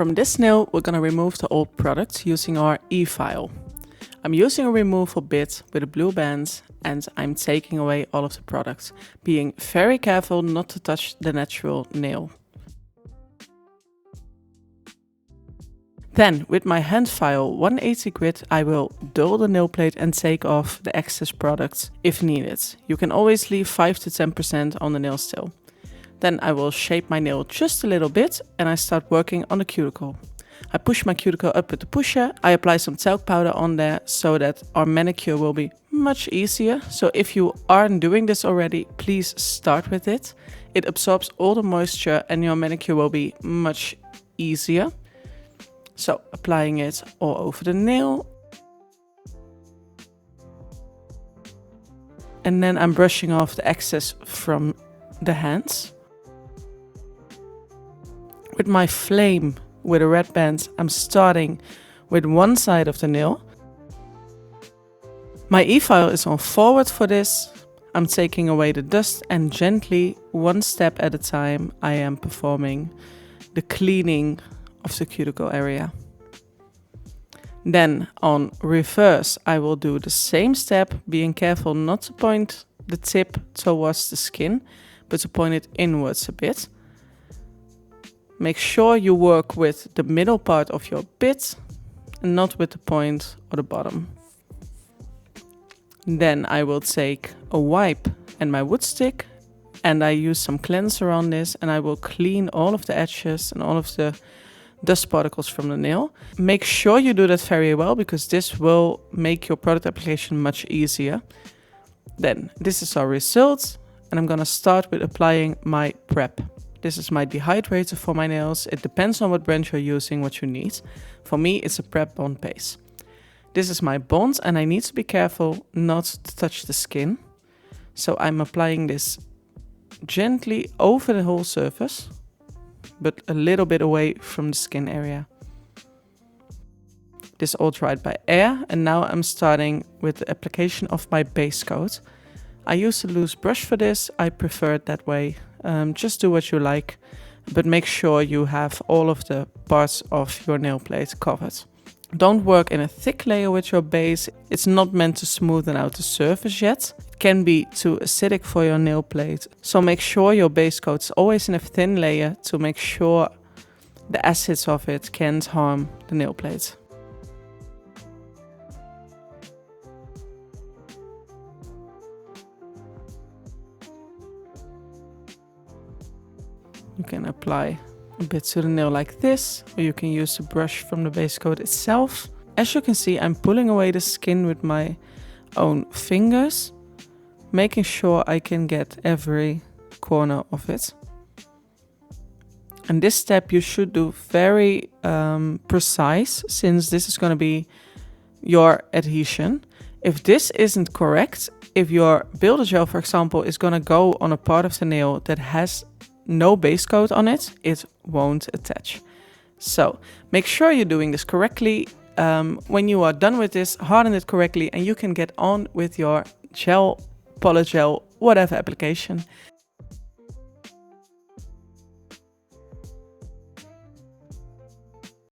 From this nail, we're going to remove the old product using our e-file. I'm using a removal bit with a blue band and I'm taking away all of the products, being very careful not to touch the natural nail. Then, with my hand file 180 grit, I will dull the nail plate and take off the excess products if needed. You can always leave 5 to 10% on the nail still. Then I will shape my nail just a little bit and I start working on the cuticle. I push my cuticle up with the pusher. I apply some talc powder on there so that our manicure will be much easier. So if you aren't doing this already, please start with it. It absorbs all the moisture and your manicure will be much easier. So applying it all over the nail. And then I'm brushing off the excess from the hands. With my flame with a red band, I'm starting with one side of the nail. My e-file is on forward for this. I'm taking away the dust and gently, one step at a time, I am performing the cleaning of the cuticle area. Then on reverse, I will do the same step, being careful not to point the tip towards the skin, but to point it inwards a bit. Make sure you work with the middle part of your bit and not with the point or the bottom. Then I will take a wipe and my wood stick and I use some cleanser on this and I will clean all of the edges and all of the dust particles from the nail. Make sure you do that very well because this will make your product application much easier. Then this is our result and I'm gonna start with applying my prep. This is my dehydrator for my nails. It depends on what brand you're using, what you need. For me, it's a prep bond base. This is my bond and I need to be careful not to touch the skin. So I'm applying this gently over the whole surface, but a little bit away from the skin area. This all dried by air and now I'm starting with the application of my base coat. I use a loose brush for this, I prefer it that way. Just do what you like, but make sure you have all of the parts of your nail plate covered. Don't work in a thick layer with your base. It's not meant to smoothen out the surface yet. It can be too acidic for your nail plate. So make sure your base coat is always in a thin layer to make sure the acids of it can't harm the nail plate. You can apply a bit to the nail like this, or you can use the brush from the base coat itself. As you can see, I'm pulling away the skin with my own fingers, making sure I can get every corner of it. And this step you should do very precise, since this is going to be your adhesion. If this isn't correct, if your builder gel, for example, is going to go on a part of the nail that has no base coat on it, it won't attach. So make sure you're doing this correctly. When you are done with this, harden it correctly and you can get on with your gel, polygel, whatever application.